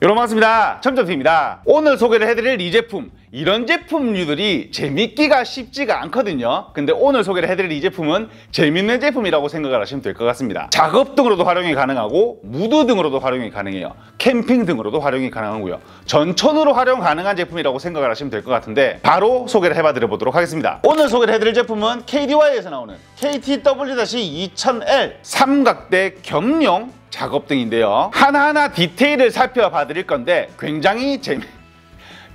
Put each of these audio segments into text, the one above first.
여러분 반갑습니다. 첨점TV입니다. 오늘 소개를 해드릴 이 제품, 이런 제품류들이 재밌기가 쉽지가 않거든요. 근데 오늘 소개를 해드릴 이 제품은 재밌는 제품이라고 생각을 하시면 될 것 같습니다. 작업 등으로도 활용이 가능하고 무드 등으로도 활용이 가능해요. 캠핑 등으로도 활용이 가능하고요. 전천으로 활용 가능한 제품이라고 생각을 하시면 될 것 같은데 바로 소개를 해봐 드려보도록 하겠습니다. 오늘 소개를 해드릴 제품은 KDY에서 나오는 KTW-2000L 삼각대 겸용 작업등인데요. 하나하나 디테일을 살펴봐 드릴 건데 굉장히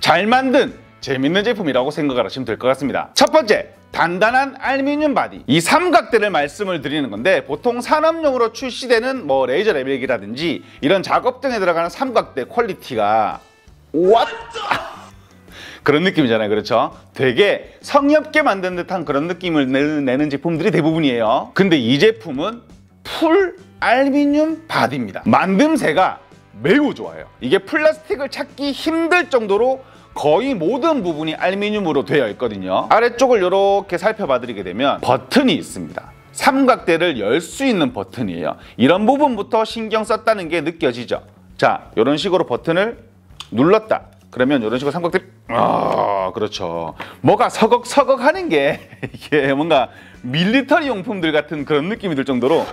잘 만든 재밌는 제품이라고 생각을 하시면 될 것 같습니다. 첫 번째, 단단한 알루미늄 바디. 이 삼각대를 말씀을 드리는 건데 보통 산업용으로 출시되는 레이저 레벨기라든지 이런 작업등에 들어가는 삼각대 퀄리티가 그런 느낌이잖아요. 그렇죠? 되게 성의없게 만든 듯한 그런 느낌을 내는 제품들이 대부분이에요. 근데 이 제품은 풀 알루미늄 바디입니다. 만듦새가 매우 좋아요. 이게 플라스틱을 찾기 힘들 정도로 거의 모든 부분이 알루미늄으로 되어 있거든요. 아래쪽을 이렇게 살펴봐 드리게 되면 버튼이 있습니다. 삼각대를 열 수 있는 버튼이에요. 이런 부분부터 신경 썼다는 게 느껴지죠. 자, 이런 식으로 버튼을 눌렀다. 그러면 이런 식으로 삼각대 그렇죠. 뭐가 서걱서걱 하는 게 이게 뭔가 밀리터리 용품들 같은 그런 느낌이 들 정도로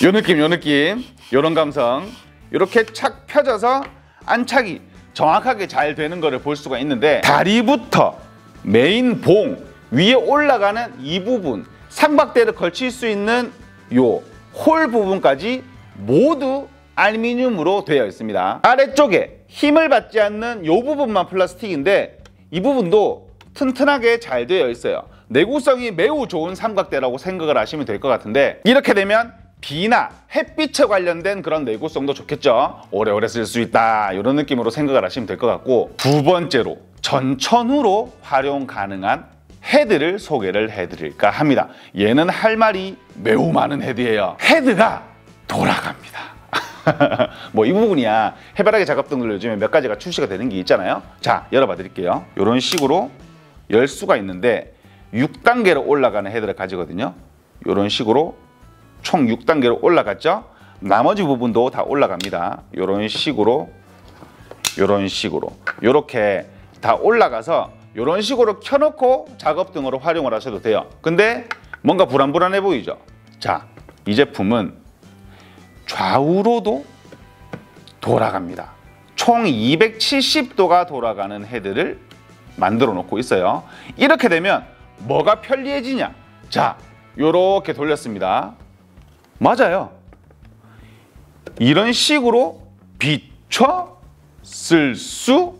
요 느낌, 요런 감성. 이렇게 착 펴져서 안착이 정확하게 잘 되는 거를 볼 수가 있는데 다리부터 메인 봉 위에 올라가는 이 부분, 삼각대를 걸칠 수 있는 요 홀 부분까지 모두 알루미늄으로 되어 있습니다. 아래쪽에 힘을 받지 않는 요 부분만 플라스틱인데 이 부분도 튼튼하게 잘 되어 있어요. 내구성이 매우 좋은 삼각대라고 생각을 하시면 될 것 같은데 이렇게 되면 비나 햇빛에 관련된 그런 내구성도 좋겠죠. 오래오래 쓸 수 있다 이런 느낌으로 생각을 하시면 될 것 같고, 두 번째로 전천후로 활용 가능한 헤드를 소개를 해드릴까 합니다. 얘는 할 말이 매우 많은 헤드예요. 헤드가 돌아갑니다. 이 부분이야 해바라기 작업등들 요즘에 몇 가지가 출시가 되는 게 있잖아요. 자, 열어봐 드릴게요. 이런 식으로 열 수가 있는데 6단계로 올라가는 헤드를 가지거든요. 이런 식으로 총 6단계로 올라갔죠. 나머지 부분도 다 올라갑니다. 이런 식으로 이렇게 다 올라가서 이런 식으로 켜놓고 작업등으로 활용을 하셔도 돼요. 근데 뭔가 불안불안해 보이죠. 자, 이 제품은 좌우로도 돌아갑니다. 총 270도가 돌아가는 헤드를 만들어 놓고 있어요. 이렇게 되면 뭐가 편리해지냐? 자, 요렇게 돌렸습니다. 맞아요. 이런 식으로 비춰 쓸 수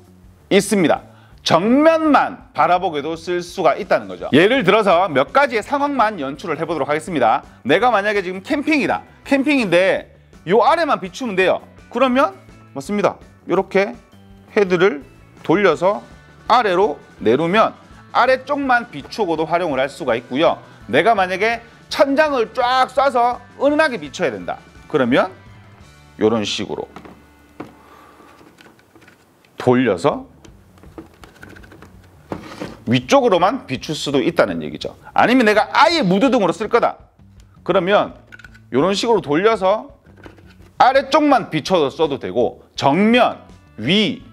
있습니다. 정면만 바라보게도 쓸 수가 있다는 거죠. 예를 들어서 몇 가지의 상황만 연출을 해보도록 하겠습니다. 내가 만약에 지금 캠핑이다. 캠핑인데 요 아래만 비추면 돼요. 그러면 맞습니다. 이렇게 헤드를 돌려서 아래로 내리면 아래쪽만 비추고도 활용을 할 수가 있고요. 내가 만약에 천장을 쫙 쏴서 은은하게 비춰야 된다. 그러면 이런 식으로 돌려서 위쪽으로만 비출 수도 있다는 얘기죠. 아니면 내가 아예 무드등으로 쓸 거다. 그러면 이런 식으로 돌려서 아래쪽만 비춰서 써도 되고 정면, 위,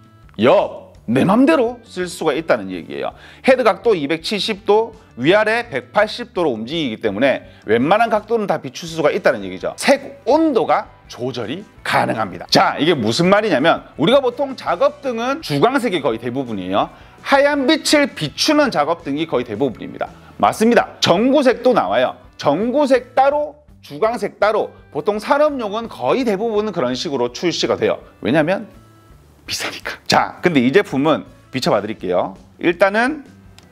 옆 내 맘대로 쓸 수가 있다는 얘기예요. 헤드 각도 270도, 위아래 180도로 움직이기 때문에 웬만한 각도는 다 비출 수가 있다는 얘기죠. 색 온도가 조절이 가능합니다. 자, 이게 무슨 말이냐면 우리가 보통 작업등은 주광색이 거의 대부분이에요. 하얀 빛을 비추는 작업등이 거의 대부분입니다. 맞습니다. 전구색도 나와요. 전구색 따로, 주광색 따로. 보통 산업용은 거의 대부분은 그런 식으로 출시가 돼요. 왜냐면 비싸니까. 자, 근데 이 제품은 비춰봐 드릴게요. 일단은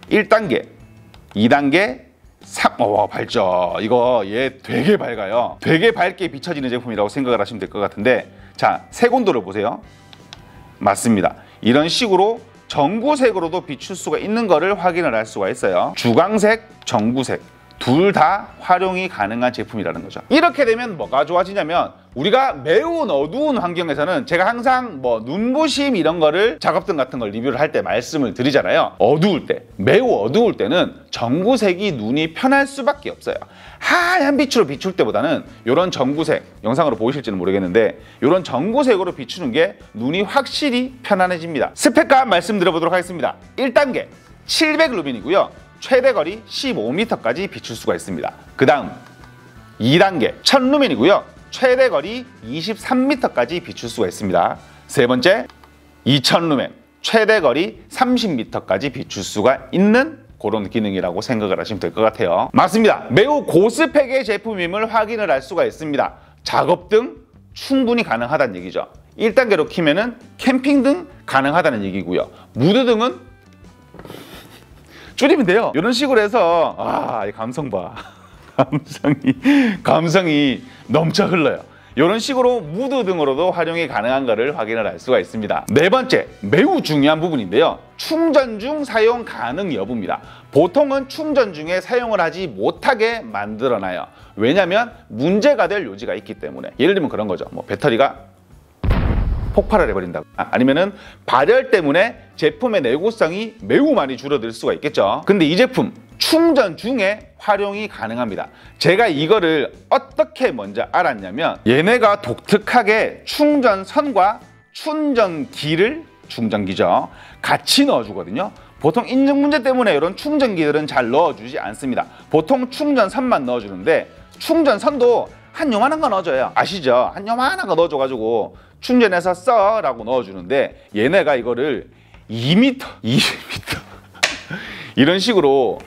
1단계, 2단계, 3... 밝죠. 이거 얘 되게 밝아요. 되게 밝게 비춰지는 제품이라고 생각을 하시면 될 것 같은데, 자, 색온도를 보세요. 맞습니다. 이런 식으로 전구색으로도 비출 수가 있는 거를 확인을 할 수가 있어요. 주광색, 전구색. 둘 다 활용이 가능한 제품이라는 거죠. 이렇게 되면 뭐가 좋아지냐면 우리가 매우 어두운 환경에서는 제가 항상 뭐 눈부심 이런 거를 작업등 같은 걸 리뷰를 할 때 말씀을 드리잖아요. 어두울 때, 매우 어두울 때는 전구색이 눈이 편할 수밖에 없어요. 하얀 빛으로 비출 때보다는 이런 전구색, 영상으로 보이실지는 모르겠는데 이런 전구색으로 비추는 게 눈이 확실히 편안해집니다. 스펙값 말씀드려보도록 하겠습니다. 1단계 700루멘이고요. 최대 거리 15m까지 비출 수가 있습니다. 그 다음 2단계 1000루멘이고요. 최대 거리 23m까지 비출 수가 있습니다. 세 번째 2000루멘, 최대 거리 30m까지 비출 수가 있는 그런 기능이라고 생각을 하시면 될 것 같아요. 맞습니다. 매우 고스펙의 제품임을 확인을 할 수가 있습니다. 작업등 충분히 가능하다는 얘기죠. 1단계로 키면은 캠핑등 가능하다는 얘기고요. 무드등은 줄이면 돼요. 이런 식으로 해서 이 감성 봐. 감성이 넘쳐 흘러요. 이런 식으로 무드 등으로도 활용이 가능한 것을 확인을 할 수가 있습니다. 네 번째, 매우 중요한 부분인데요. 충전 중 사용 가능 여부입니다. 보통은 충전 중에 사용을 하지 못하게 만들어놔요. 왜냐하면 문제가 될 요지가 있기 때문에. 예를 들면 그런 거죠. 뭐 배터리가 폭발을 해버린다고, 아니면은 발열 때문에 제품의 내구성이 매우 많이 줄어들 수가 있겠죠. 근데 이 제품 충전 중에 활용이 가능합니다. 제가 이거를 어떻게 먼저 알았냐면 얘네가 독특하게 충전선과 충전기를, 충전기죠, 같이 넣어주거든요. 보통 인증 문제 때문에 이런 충전기들은 잘 넣어주지 않습니다. 보통 충전선만 넣어주는데 충전선도 한 요만한 거 넣어줘요. 아시죠? 한 요만한 거 넣어줘가지고 충전해서 써 라고 넣어주는데 얘네가 이거를 2m 이런 식으로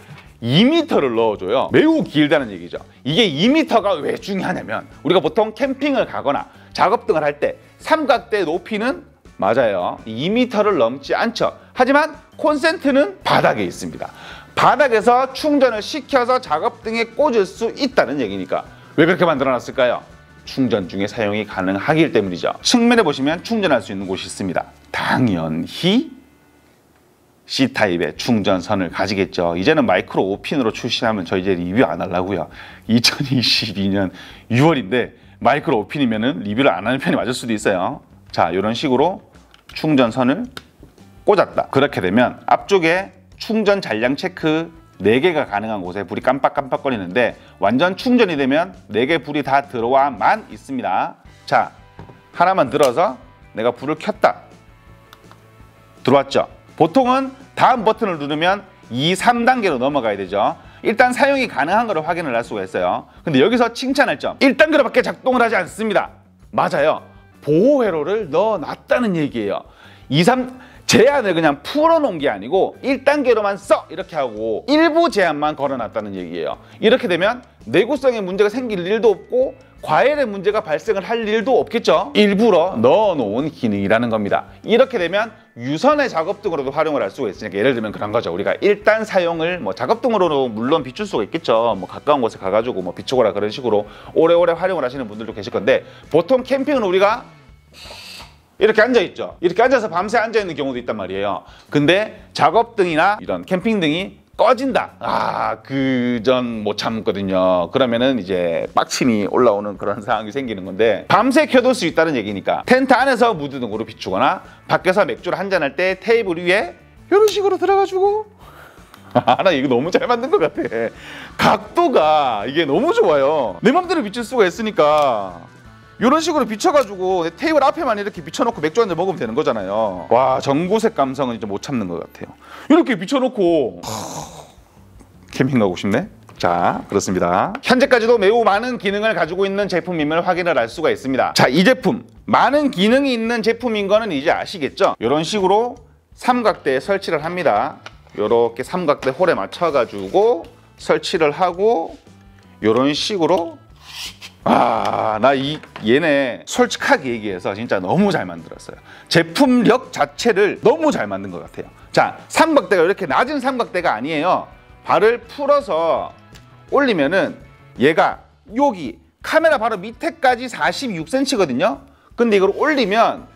2m를 넣어줘요. 매우 길다는 얘기죠. 이게 2m가 왜 중요하냐면 우리가 보통 캠핑을 가거나 작업등을 할 때 삼각대 높이는 맞아요, 2m를 넘지 않죠. 하지만 콘센트는 바닥에 있습니다. 바닥에서 충전을 시켜서 작업등에 꽂을 수 있다는 얘기니까 왜 그렇게 만들어놨을까요? 충전 중에 사용이 가능하기 때문이죠. 측면에 보시면 충전할 수 있는 곳이 있습니다. 당연히 C타입의 충전선을 가지겠죠. 이제는 마이크로 5핀으로 출시하면 저 이제 리뷰 안 하려고요. 2022년 6월인데 마이크로 5핀이면 리뷰를 안 하는 편이 맞을 수도 있어요. 자, 이런 식으로 충전선을 꽂았다. 그렇게 되면 앞쪽에 충전 잔량 체크 4개가 가능한 곳에 불이 깜빡깜빡거리는데 완전 충전이 되면 4개 불이 다 들어와만 있습니다. 자, 하나만 들어서 내가 불을 켰다. 들어왔죠? 보통은 다음 버튼을 누르면 2, 3단계로 넘어가야 되죠. 일단 사용이 가능한 거를 확인을 할 수가 있어요. 근데 여기서 칭찬할 점, 1단계로밖에 작동을 하지 않습니다. 맞아요. 보호 회로를 넣어놨다는 얘기예요. 2, 3... 제한을 그냥 풀어놓은 게 아니고 1단계로만 써! 이렇게 하고 일부 제한만 걸어놨다는 얘기예요. 이렇게 되면 내구성에 문제가 생길 일도 없고 과열의 문제가 발생을 할 일도 없겠죠. 일부러 넣어놓은 기능이라는 겁니다. 이렇게 되면 유선의 작업등으로도 활용을 할 수가 있으니까 예를 들면 그런 거죠. 우리가 일단 사용을 뭐 작업등으로도 물론 비출 수가 있겠죠. 뭐 가까운 곳에 가가지고 뭐 비추거나 그런 식으로 오래오래 활용을 하시는 분들도 계실 건데 보통 캠핑은 우리가 이렇게 앉아있죠. 이렇게 앉아서 밤새 앉아있는 경우도 있단 말이에요. 근데 작업등이나 이런 캠핑등이 꺼진다. 그 전 못 참거든요. 그러면은 이제 빡침이 올라오는 그런 상황이 생기는 건데 밤새 켜둘 수 있다는 얘기니까 텐트 안에서 무드등으로 비추거나 밖에서 맥주를 한잔할 때 테이블 위에 이런 식으로 들어가지고 나 이거 너무 잘 만든 것 같아. 각도가 이게 너무 좋아요. 내 맘대로 비출 수가 있으니까 이런 식으로 비춰가지고 테이블 앞에만 이렇게 비춰놓고 맥주 한잔 먹으면 되는 거잖아요. 와, 전구색 감성은 이제 못 참는 것 같아요. 이렇게 비춰놓고 캠핑 가고 싶네. 자, 그렇습니다. 현재까지도 매우 많은 기능을 가지고 있는 제품임을 확인을 할 수가 있습니다. 자, 이 제품 많은 기능이 있는 제품인 거는 이제 아시겠죠? 이런 식으로 삼각대에 설치를 합니다. 이렇게 삼각대 홀에 맞춰가지고 설치를 하고 이런 식으로 나 얘네 솔직하게 얘기해서 진짜 너무 잘 만들었어요. 제품력 자체를 너무 잘 만든 것 같아요. 자, 삼각대가 이렇게 낮은 삼각대가 아니에요. 발을 풀어서 올리면은 얘가 여기 카메라 바로 밑에까지 46cm거든요. 근데 이걸 올리면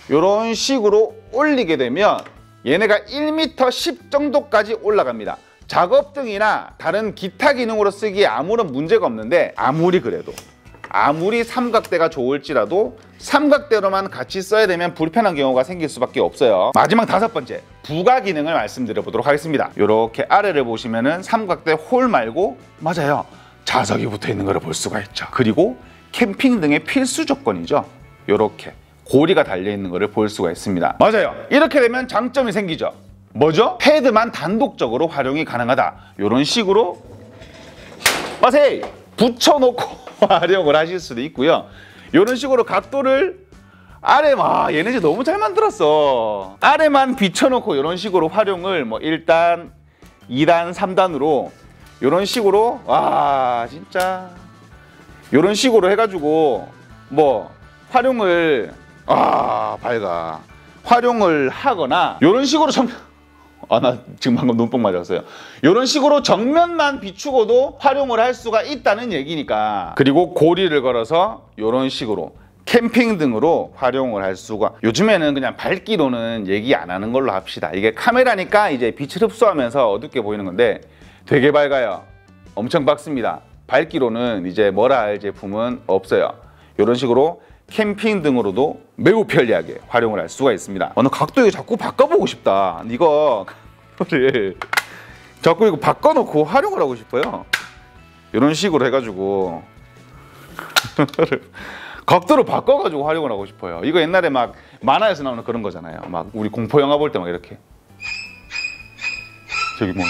이런 식으로 올리게 되면 얘네가 1m 10 정도까지 올라갑니다. 작업등이나 다른 기타 기능으로 쓰기에 아무런 문제가 없는데, 아무리 삼각대가 좋을지라도 삼각대로만 같이 써야 되면 불편한 경우가 생길 수밖에 없어요. 마지막 5번째, 부가 기능을 말씀드려 보도록 하겠습니다. 이렇게 아래를 보시면은 삼각대 홀 말고, 맞아요, 자석이 붙어 있는 걸 볼 수가 있죠. 그리고 캠핑 등의 필수 조건이죠. 이렇게 고리가 달려 있는 것을 볼 수가 있습니다. 맞아요. 이렇게 되면 장점이 생기죠. 뭐죠? 패드만 단독적으로 활용이 가능하다. 이런 식으로 마세이 붙여놓고 활용을 하실 수도 있고요. 이런 식으로 각도를 얘네 집 너무 잘 만들었어. 아래만 비춰놓고 이런 식으로 활용을 뭐 1단, 2단, 3단으로 이런 식으로, 와 진짜 이런 식으로 해가지고 뭐 활용을 활용을 하거나, 이런 식으로 나 지금 방금 눈뽕 맞았어요. 이런 식으로 정면만 비추고도 활용을 할 수가 있다는 얘기니까. 그리고 고리를 걸어서 이런 식으로 캠핑 등으로 활용을 할 수가, 요즘에는 그냥 밝기로는 얘기 안 하는 걸로 합시다. 이게 카메라니까 이제 빛을 흡수하면서 어둡게 보이는 건데 되게 밝아요. 엄청 밝습니다. 밝기로는 이제 뭐라 할 제품은 없어요. 이런 식으로 캠핑 등으로도 매우 편리하게 활용을 할 수가 있습니다. 나 각도 이거 자꾸 바꿔보고 싶다. 이거 자꾸 이거 바꿔놓고 활용을 하고 싶어요. 이런 식으로 해가지고 각도를 바꿔가지고 활용을 하고 싶어요. 이거 옛날에 막 만화에서 나오는 그런 거잖아요. 막 우리 공포 영화 볼 때 막 이렇게 저기 뭐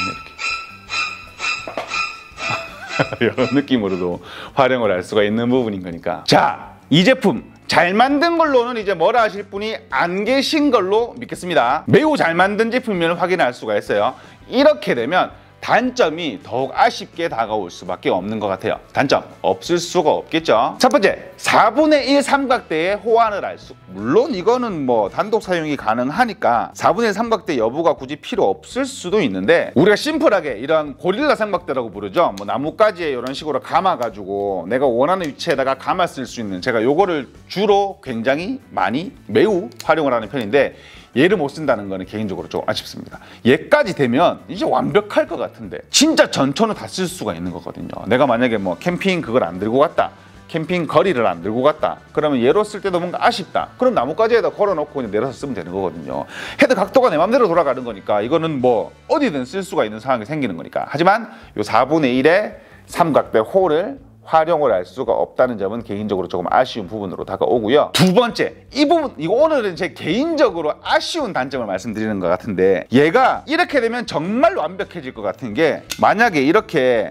이렇게 이런 느낌으로도 활용을 할 수가 있는 부분인 거니까. 자, 이 제품 잘 만든 걸로는 이제 뭐라 하실 분이 안 계신 걸로 믿겠습니다. 매우 잘 만든 제품이면 확인할 수가 있어요. 이렇게 되면 단점이 더욱 아쉽게 다가올 수밖에 없는 것 같아요. 단점 없을 수가 없겠죠. 첫 번째, 4분의 1 삼각대의 호환을 할 수. 물론 이거는 뭐 단독 사용이 가능하니까 4분의 1 삼각대 여부가 굳이 필요 없을 수도 있는데, 우리가 심플하게 이런 고릴라 삼각대라고 부르죠. 뭐 나뭇가지에 이런 식으로 감아가지고 내가 원하는 위치에다가 감아 쓸 수 있는, 제가 요거를 주로 굉장히 많이 매우 활용을 하는 편인데, 얘를 못 쓴다는 거는 개인적으로 좀 아쉽습니다. 얘까지 되면 이제 완벽할 것 같은데 진짜 전천후 다 쓸 수가 있는 거거든요. 내가 만약에 뭐 캠핑 그걸 안 들고 갔다, 캠핑 거리를 안 들고 갔다, 그러면 얘로 쓸 때도 뭔가 아쉽다. 그럼 나뭇가지에다 걸어놓고 그냥 내려서 쓰면 되는 거거든요. 헤드 각도가 내 맘대로 돌아가는 거니까 이거는 뭐 어디든 쓸 수가 있는 상황이 생기는 거니까. 하지만 요 4분의 1의 삼각대 홀을 활용을 할 수가 없다는 점은 개인적으로 조금 아쉬운 부분으로 다가오고요. 두 번째, 이 부분, 이거 오늘은 제 개인적으로 아쉬운 단점을 말씀드리는 것 같은데, 얘가 이렇게 되면 정말 완벽해질 것 같은 게, 만약에 이렇게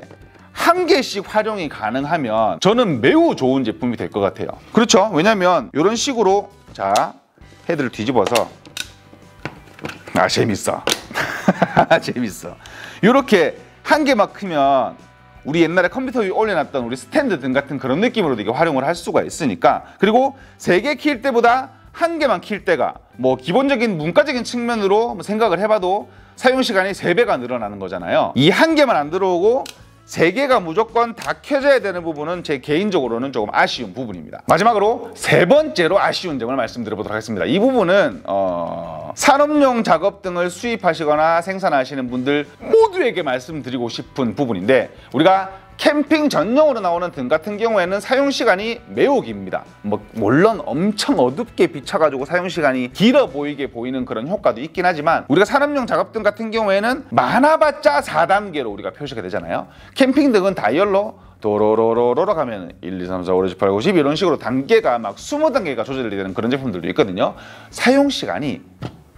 한 개씩 활용이 가능하면 저는 매우 좋은 제품이 될 것 같아요. 그렇죠? 왜냐면 이런 식으로, 자, 헤드를 뒤집어서, 재밌어. 재밌어. 이렇게 한 개만 크면 우리 옛날에 컴퓨터 위에 올려놨던 우리 스탠드 등 같은 그런 느낌으로도 이게 활용을 할 수가 있으니까. 그리고 3개 킬 때보다 1개만 킬 때가 뭐 기본적인 문과적인 측면으로 생각을 해봐도 사용시간이 3배가 늘어나는 거잖아요. 이 1개만 안 들어오고 3개가 무조건 다 켜져야 되는 부분은 제 개인적으로는 조금 아쉬운 부분입니다. 마지막으로 3번째로 아쉬운 점을 말씀드려보도록 하겠습니다. 이 부분은 산업용 작업 등을 수입하시거나 생산하시는 분들 모두에게 말씀드리고 싶은 부분인데, 우리가 캠핑 전용으로 나오는 등 같은 경우에는 사용시간이 매우 깁니다. 물론 엄청 어둡게 비춰가지고 사용시간이 길어 보이게 보이는 그런 효과도 있긴 하지만, 우리가 산업용 작업등 같은 경우에는 많아봤자 4단계로 우리가 표시가 되잖아요. 캠핑 등은 다이얼로 도로로로로 가면 1, 2, 3, 4, 5, 6, 7, 8, 9, 10 이런 식으로 단계가 막 20단계가 조절이 되는 그런 제품들도 있거든요. 사용시간이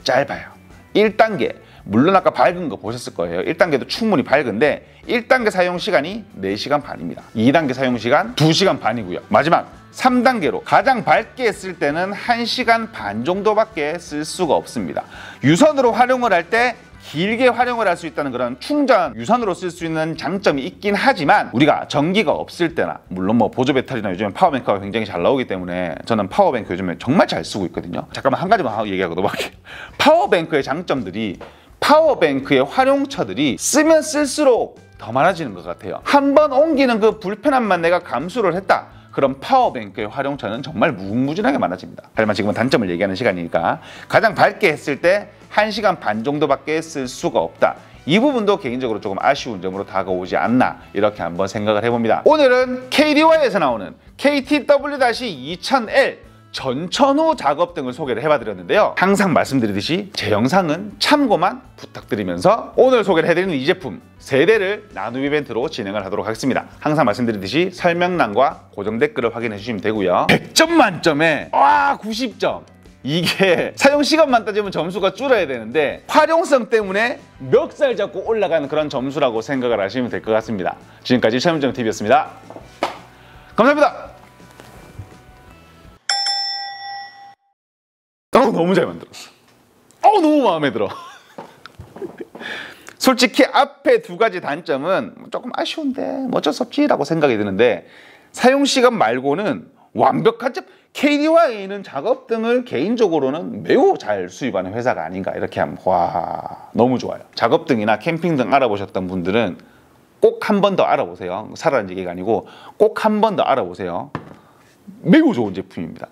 짧아요. 1단계, 물론 아까 밝은 거 보셨을 거예요. 1단계도 충분히 밝은데 1단계 사용시간이 4시간 반입니다. 2단계 사용시간 2시간 반이고요. 마지막 3단계로 가장 밝게 했을 때는 1시간 반 정도밖에 쓸 수가 없습니다. 유선으로 활용을 할 때 길게 활용을 할 수 있다는 그런 충전 유선으로 쓸 수 있는 장점이 있긴 하지만, 우리가 전기가 없을 때나, 물론 뭐 보조 배터리나 요즘엔 파워뱅크가 굉장히 잘 나오기 때문에 저는 파워뱅크 요즘에 정말 잘 쓰고 있거든요. 잠깐만 한 가지만 얘기하고 넘어갈게요. 파워뱅크의 장점들이, 파워뱅크의 활용처들이 쓰면 쓸수록 더 많아지는 것 같아요. 한번 옮기는 그 불편함만 내가 감수를 했다, 그럼 파워뱅크의 활용처는 정말 무궁무진하게 많아집니다. 하지만 지금은 단점을 얘기하는 시간이니까, 가장 밝게 했을 때 1시간 반 정도밖에 쓸 수가 없다. 이 부분도 개인적으로 조금 아쉬운 점으로 다가오지 않나 이렇게 한번 생각을 해봅니다. 오늘은 KDY에서 나오는 KTW-2000L 전천후 작업 등을 소개를 해봐드렸는데요. 항상 말씀드리듯이 제 영상은 참고만 부탁드리면서 오늘 소개를 해드리는 이 제품 3대를 나눔 이벤트로 진행을 하도록 하겠습니다. 항상 말씀드리듯이 설명란과 고정 댓글을 확인해 주시면 되고요. 100점 만점에 와 90점! 이게 사용시간만 따지면 점수가 줄어야 되는데 활용성 때문에 멱살 잡고 올라가는 그런 점수라고 생각을 하시면 될 것 같습니다. 지금까지 철문점TV였습니다. 감사합니다. 너무 잘 만들었어. 너무 마음에 들어. 솔직히 앞에 2가지 단점은 조금 아쉬운데 어쩔 수 없지라고 생각이 드는데 사용시간 말고는 완벽한 점. KDY는 작업 등을 개인적으로는 매우 잘 수입하는 회사가 아닌가 이렇게 하면 와 너무 좋아요. 작업 등이나 캠핑 등 알아보셨던 분들은 꼭 한 번 더 알아보세요. 사라는 얘기가 아니고 꼭 한 번 더 알아보세요. 매우 좋은 제품입니다.